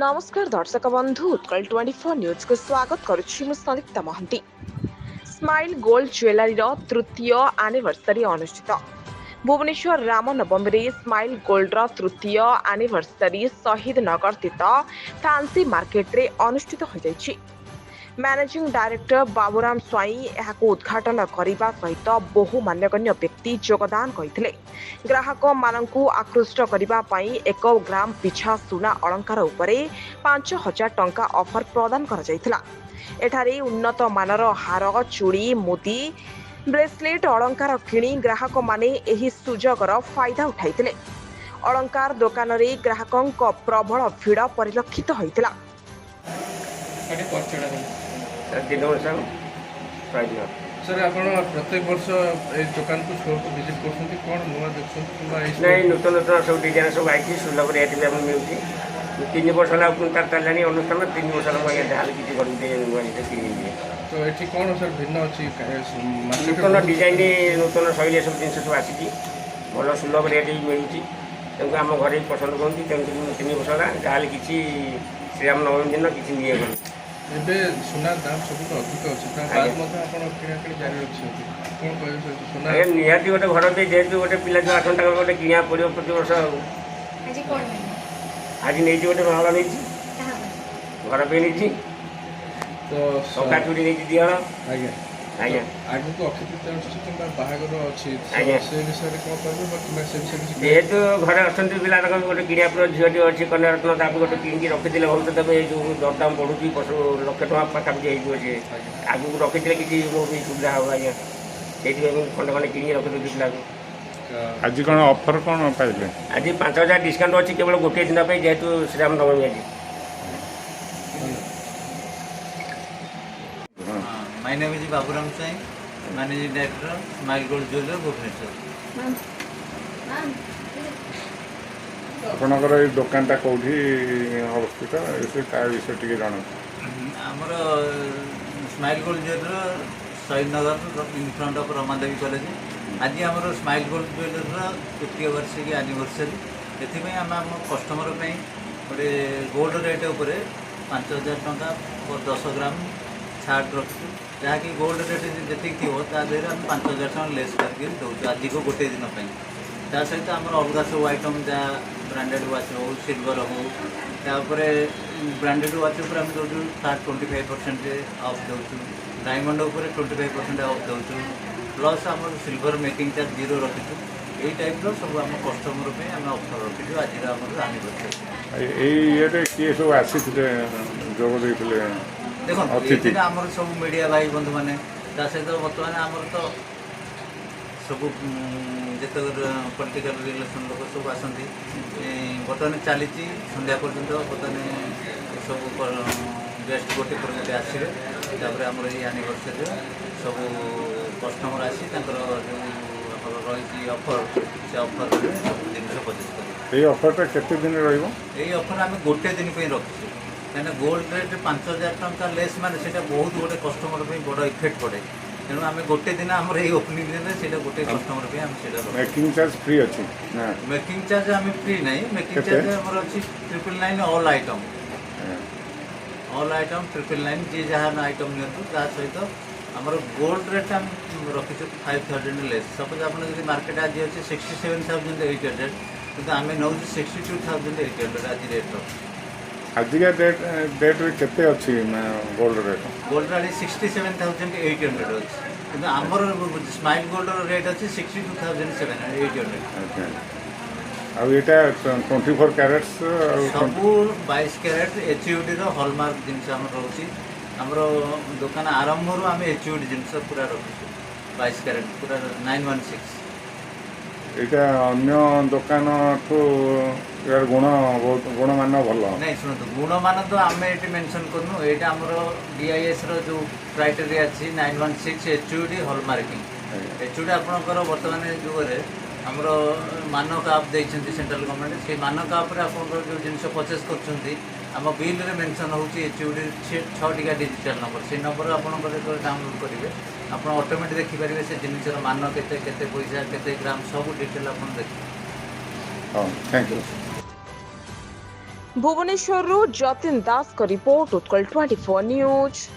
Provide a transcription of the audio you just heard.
नमस्कार दर्शक बंधु उत्कल 24 न्यूज को स्वागत करुछि मु Sandipta Mohanty. Smile gold jewellery तृतीय एनिवर्सरी अनुष्ठित भुवनेश्वर रामनवमी स्माइल गोल्ड तृतीय एनिवर्सरी शहीद नगर स्थित फैंसी मार्केट रे अनुष्ठित हो जाइछि। मैनेजिंग डायरेक्टर बाबूराम स्वाई यहां उद्घाटन करने सहित बहु मान्यगण्य व्यक्ति योगदान करते। ग्राहक मानू आकृष्ट करने 1 ग्राम पिछा सुना अलंकार उपरे 5,000 टंका ऑफर प्रदान एठारे उन्नत मानर हार चूड़ी मुदी ब्रेसलेट अलंकार किणी ग्राहक माने एही सुजोगर फायदा उठाइतिले। अलंकार दुकान रे ग्राहकों प्रबल भिड़ परिलक्षित होइतिला। सर आप प्रत्येक वर्ष दुकान को स्टोर को विजिट करते कौन नुआ देखते नहीं नूतन नूतन सब डिजाइन सब आई सुलभ रेट में मिलूँ 3 वर्ष है चलानी अनुष्ठान 3 वर्ष जहाँ किसी किए तो ये कौन सर भिन्न अच्छी नूतन डिजाइन नूतन शैली सब जिन सब आसी भल सुलभ रेट ही मिलूँ तेणु आम घर पसंद करती तेणु 3 वर्ष है जहाँ किसी श्रीराम नवमी दिन किसी नहीं करूँ ଏବେ ସୁନା ଦାମ ସବୁଠୁ ଅଧିକ ଅଛି ତା ବାଦ ମଧ୍ୟ ଆପଣ କିଣାକିଣି ଜାରି ରଖିଛନ୍ତି କ'ଣ କହିବେ ସୁନା ନିହାତି ଗୋଟେ ଘର ଦେଇ ଯେହେତୁ ଗୋଟେ ପିଲା ଯେଉଁ ଆସନ୍ତା ତାଙ୍କର ଗୋଟେ କିଣିବାକୁ ପଡ଼ିବ ପ୍ରତି ବର୍ଷ ଆଉ ଆଜି ନେଇଛି ଗୋଟେ ମାଳ ନେଇଛି ଘର ପାଇଁ ନେଇଛି ତ ଟଙ୍କା ଚୁଡ଼ି ନେଇଛି ଦିହଳ ଆଜ୍ଞା ଆଜ୍ଞା ଆଗକୁ ଅକ୍ଷୟ ତୃତୀୟା ଆସୁଛି କିମ୍ବା ବାହାଘର ଅଛି ଆଜ୍ଞା ସେ ବିଷୟରେ କ'ଣ କହିବେ ବା କିମ୍ବା ସେ ବିଷୟରେ କିଛି ଯେହେତୁ ଘରେ ଅଛନ୍ତି ପିଲା ତାଙ୍କ ଗୋଟେ କିଣିବା ପରେ ଝିଅଟି ଅଛି କନ୍ୟାରତ୍ନ ତାକୁ ଗୋଟେ କିଣିକି ରଖିଥିଲେ ଭଲ ତ ତେବେ ଏଇ ଯେଉଁ ଦରଦାମ ବଢ଼ୁଛି 1,00,000 ଟଙ୍କା ପାଖାପାଖି ହେଇଯିବ ସେ ଆଗକୁ ରଖିଥିଲେ କିଛି ମୋ ବି ସୁବିଧା ହେବ ଆଜ୍ଞା ସେଇଥିପାଇଁ ମୁଁ ଖଣ୍ଡେ ଖଣ୍ଡେ କିଣିକି ରଖିଦେଉଛି ପିଲାକୁ। आज कौन ऑफर कौन पाइले? आज 5,000 डिस्काउंट अच्छी केवल गोटे दिन जेहेतु श्रीराम नवमी आज। My name is Baburam Singh, Managing Director, Smile Gold Jeweler, Bhubaneswar. आपणकर ये दुकानटा कौटी अवस्थित विषय टी जान आमर smile gold jeweller Shahid Nagar in front of Ramadevi college आज आमर स्माइल गोल्ड ज्वेलर तृतीय वार्षिकी एनिवर्सरी से आम आम कस्टमर गोटे गोल्ड रेट उपर 5,000 टंका पर 10 ग्राम छाड़ रखु जहाँकि गोल्ड रेट जी थी देहर आम 5,000 टका लेस करके दूसरे आज को गोटे दिन ता सहित आम अलग सब आइटम जहाँ ब्रांडेड वाच हो सिल्वर हो तापर ब्रांडेड वाच उपर आम दौर फ्लाट 25% ऑफ दौचु डायमंड उपर 25% ऑफ दौचु प्लस आम सिल्वर मेकिंग चार्ज 0 रखीचु यही टाइप सब आम कस्टमर पे आम ऑफर रखीचु आज एनिवर्सरी ये किए सब आसी जोग देते देखो ये आम सब मीडिया भाई बंधु मैंने सहित बर्तमान आमर तो सब जिते पॉलिटिकल रिलेशन लोक सब आसती बर्तमान चली संध्या पर्यंत बर्तमान सब गेस्ट गोटे पर गोटे आसवे तापर आम एनिवर्सरी सब कस्टमर आसी जो रही ऑफर से ऑफर सब जिन पचेस ये ऑफरटा केते दिन रहिबो? यही ऑफर आम गोटे दिन रखी कहीं गोल्ड रेट 5,000 टंका लेस माने बहुत गोटे कस्टमर बड़ इफेक्ट पड़े तेणु आम गोटे दिन आम ओपनिंग दिन से गोटे कस्टमर मेकिंग चार्ज फ्री अच्छी मेकिंग चार्ज आम फ्री ना मेकिंग चार्ज आम अच्छी 999 ऑल आइटम 999 जी जहाँ आइटम नियंतु सहित आमर गोल्ड रेट आम रखीचु 5,000 लेस सपोज आप मार्केट आज अच्छे 67,800 कि आम नौ 62,800 आज रेट आजिका डेट रे केते अच्छी गोल्ड रेट? गोल्ड रेट 67,800 अच्छी कि आमर स्माइल गोल्ड रेट अच्छी 62,800। अब ये 24 कैरेट्स सब 22 कैरेट HUD हॉलमार्क जिनस रोचे आमर दुकान आरंभ आम HUD जिनस पूरा रखी 22 कैरेट पूरा 916 यहाँ अन्य दुकान ठू यार गुण बहुत गुणमान भल नहीं शुणु गुणमान तो आम ये मेनसन करूँ यहाँ आमर DIS जो क्राइटेरिया अच्छी 916 HUD हॉलमार्किंग HUD आपंकर बर्तमान जुगे आमर मानक आप देखते सेंट्रल गवर्नमेंट से मानक आप जो जिन परचेस कर आम बिल रे मेंशन होची HUD 6 टिका डिजिटल नंबर से नंबर आपंकर जो डाउनलोड करेंगे आप ऑटोमेटिक देखिपारे से जिनसर मान केते पैसा केते ग्राम सब डिटेल आप देखिए। Thank you. भुवनेश्वर जतिन दास का रिपोर्ट उत्कल 24 न्यूज।